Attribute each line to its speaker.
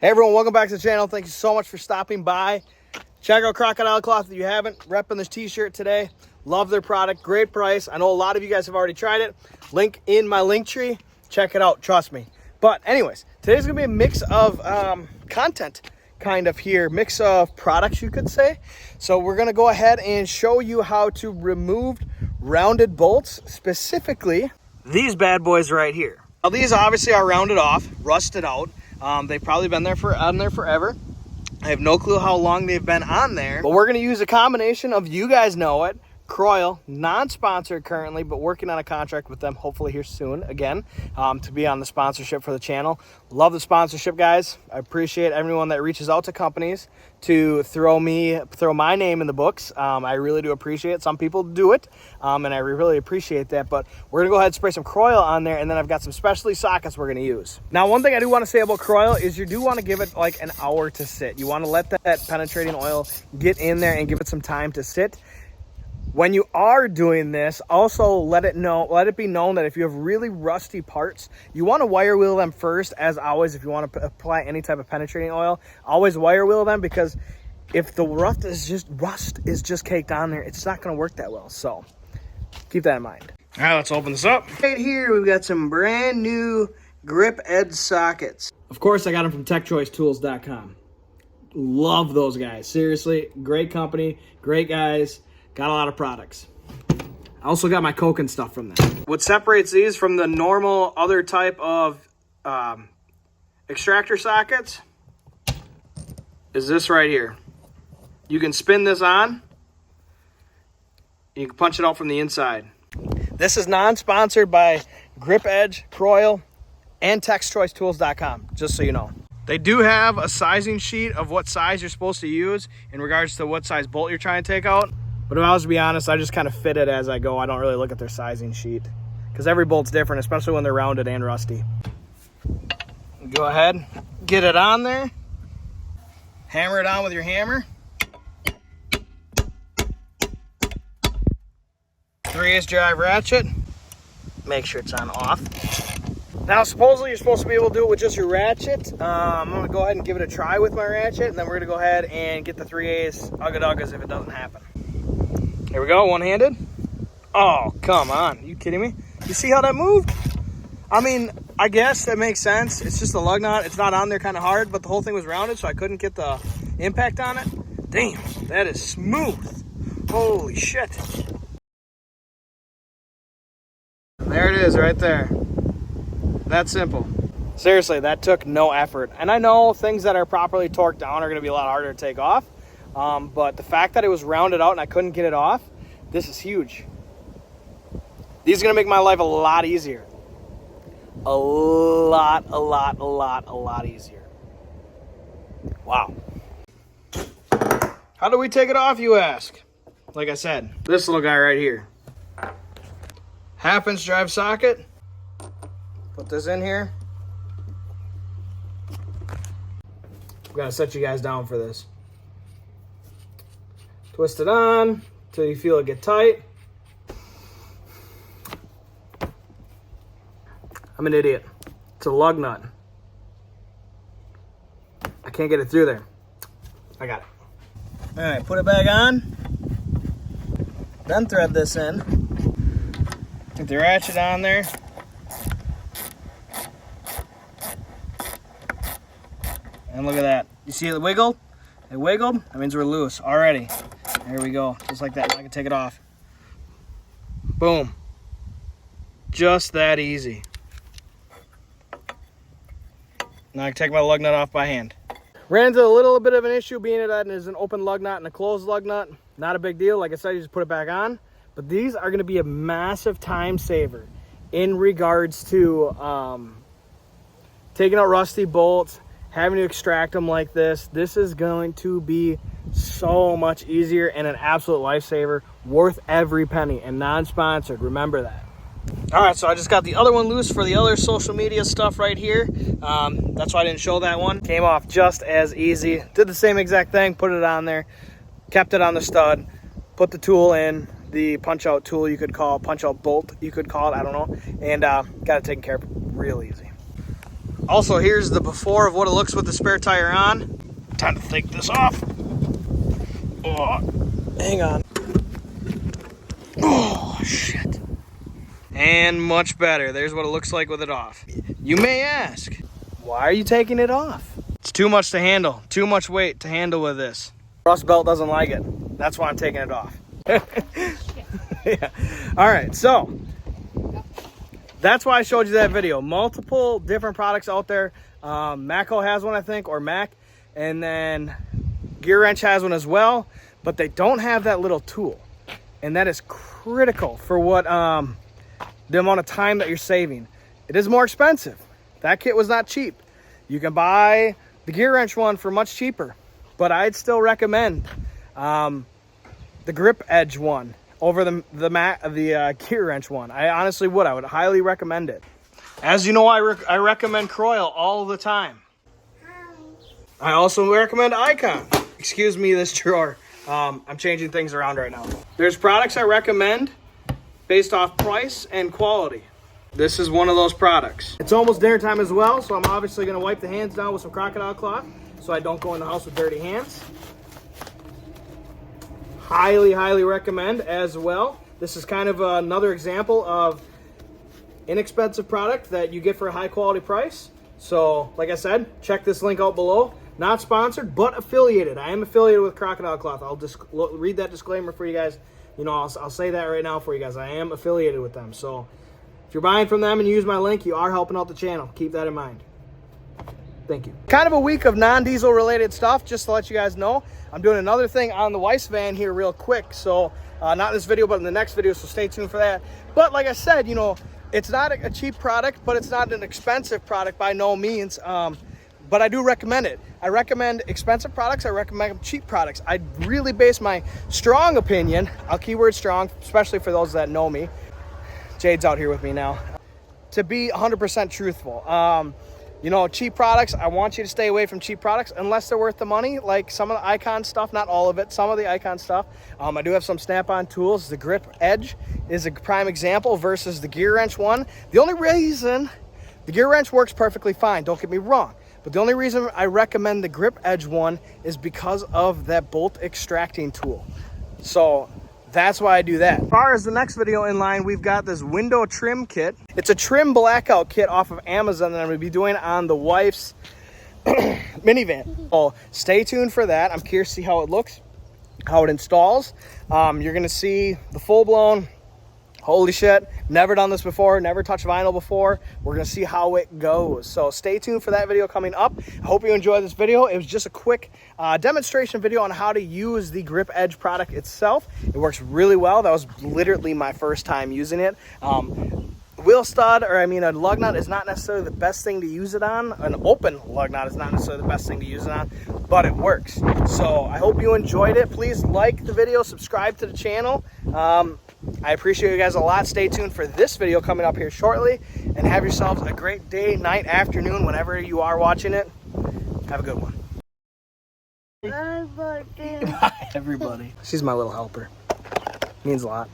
Speaker 1: Hey everyone, welcome back to the channel. Thank you so much for stopping by. Check out Crocodile Cloth if you haven't. Repping this t-shirt today. Love their product, great price. I know a lot of you guys have already tried it. Link in my link tree. Check it out, trust me. But anyways, today's gonna be a mix of content kind of here. Mix of products, you could say. So we're gonna go ahead and show you how to remove rounded bolts, specifically these bad boys right here. Now these obviously are rounded off, rusted out. They've probably been there on there forever. I have no clue how long they've been on there, but we're going to use a combination of, you guys know it, Croyle, non-sponsored currently, but working on a contract with them hopefully here soon again, to be on the sponsorship for the channel. Love the sponsorship, guys. I appreciate everyone that reaches out to companies to throw my name in the books. I really do appreciate it. Some people do it, and I really appreciate that. But we're gonna go ahead and spray some Croyle on there, and then I've got some specialty sockets we're gonna use. Now, one thing I do want to say about Croyle is you do want to give it like an hour to sit. You want to let that penetrating oil get in there and give it some time to sit. When you are doing this, also let it be known that if you have really rusty parts, you want to wire wheel them first. As always, if you want to apply any type of penetrating oil, always wire wheel them, because if the rust is just caked on there, it's not going to work that well. So keep that in mind. All right, let's open this up. Right here, we've got some brand new Gripedge sockets. Of course, I got them from techchoicetools.com. Love those guys. Seriously, great company, great guys. Got a lot of products. I also got my Coke and stuff from them. What separates these from the normal other type of extractor sockets is this right here. You can spin this on. You can punch it out from the inside. This is non-sponsored by Gripedge, Croyle, and TechChoiceTools.com, just so you know. They do have a sizing sheet of what size you're supposed to use in regards to what size bolt you're trying to take out. But if I was to be honest, I just kind of fit it as I go. I don't really look at their sizing sheet, because every bolt's different, especially when they're rounded and rusty. Go ahead, get it on there. Hammer it on with your hammer. 3/8 drive ratchet. Make sure it's on off. Now, supposedly you're supposed to be able to do it with just your ratchet. I'm going to go ahead and give it a try with my ratchet, and then we're going to go ahead and get the 3/8 ugga-duggas if it doesn't happen. Here we go, one-handed. Oh, come on. Are you kidding me? You see how that moved? I mean, I guess that makes sense. It's just a lug nut. It's not on there kind of hard, but the whole thing was rounded, so I couldn't get the impact on it. Damn, that is smooth. Holy shit. There it is right there. That simple. Seriously, that took no effort. And I know things that are properly torqued down are going to be a lot harder to take off. But the fact that it was rounded out and I couldn't get it off, this is huge. These are going to make my life a lot easier. A lot easier. Wow. How do we take it off, you ask? Like I said, this little guy right here. 1/2 inch drive socket. Put this in here. I've got to set you guys down for this. Twist it on until you feel it get tight. I'm an idiot. It's a lug nut. I can't get it through there. I got it. All right, put it back on. Then thread this in. Get the ratchet on there. And look at that. You see it wiggle? It wiggled. That means we're loose already. There we go. Just like that. Now I can take it off. Boom. Just that easy. Now I can take my lug nut off by hand. Ran into a little bit of an issue being that it is an open lug nut and a closed lug nut. Not a big deal. Like I said, you just put it back on. But these are going to be a massive time saver in regards to taking out rusty bolts, having to extract them like this. This is going to be so much easier and an absolute lifesaver, worth every penny, and non-sponsored. Remember that. All right, so I just got the other one loose for the other social media stuff right here. That's why I didn't show that one. Came off just as easy. Did the same exact thing, put it on there, kept it on the stud, put the tool in, the punch out tool you could call, punch out bolt you could call it, I don't know, and got it taken care of real easy. Also, here's the before of what it looks with the spare tire on. Time to take this off. Oh, hang on. Oh, shit. And much better. There's what it looks like with it off. You may ask, why are you taking it off? It's too much to handle. Too much weight to handle with this. Rust belt doesn't like it. That's why I'm taking it off. Yeah. All right, so that's why I showed you that video. Multiple different products out there. Mako has one, I think, or Mac. And then Gear Wrench has one as well. But they don't have that little tool. And that is critical for what the amount of time that you're saving. It is more expensive. That kit was not cheap. You can buy the Gear Wrench one for much cheaper. But I'd still recommend the Gripedge one over the Gear Wrench one. I honestly would. I would highly recommend it. As you know, I recommend Croyle all the time. I also recommend Icon. Excuse me, this drawer. I'm changing things around right now. There's products I recommend based off price and quality. This is one of those products. It's almost dinner time as well, so I'm obviously going to wipe the hands down with some crocodile cloth so I don't go in the house with dirty hands. Highly, highly recommend as well. This is kind of another example of inexpensive product that you get for a high quality price. So, like I said, check this link out below. Not sponsored, but affiliated. I am affiliated with Crocodile Cloth. I'll just read that disclaimer for you guys. You know, I'll say that right now for you guys. I am affiliated with them. So, if you're buying from them and you use my link, you are helping out the channel. Keep that in mind. Thank you. Kind of a week of non-diesel related stuff, just to let you guys know. I'm doing another thing on the Weiss van here real quick. So, not in this video, but in the next video, so stay tuned for that. But like I said, you know, it's not a cheap product, but it's not an expensive product by no means. But I do recommend it. I recommend expensive products. I recommend cheap products. I really base my strong opinion, I'll keyword strong, especially for those that know me. Jade's out here with me now. To be 100% truthful. You know, cheap products, I want you to stay away from cheap products unless they're worth the money, like some of the Icon stuff, not all of it, some of the Icon stuff. I do have some Snap-on tools. The Gripedge is a prime example versus the Gear Wrench one. The only reason, the Gear Wrench works perfectly fine, don't get me wrong, but the only reason I recommend the Gripedge one is because of that bolt extracting tool. So that's why I do that. As far as the next video in line, we've got this window trim kit. It's a trim blackout kit off of Amazon that I'm going to be doing on the wife's minivan. So stay tuned for that. I'm curious to see how it looks, how it installs. You're going to see the full-blown, holy shit, never done this before, never touched vinyl before. We're going to see how it goes. So stay tuned for that video coming up. I hope you enjoyed this video. It was just a quick demonstration video on how to use the Gripedge product itself. It works really well. That was literally my first time using it. Wheel stud, or I mean a lug nut, is not necessarily the best thing to use it on. An open lug nut is not necessarily the best thing to use it on, but it works. So I hope you enjoyed it. Please like the video, subscribe to the channel. I appreciate you guys a lot. Stay tuned for this video coming up here shortly, and have yourselves a great day, night, afternoon, whenever you are watching it. Have a good one. Bye, everybody. She's my little helper. Means a lot.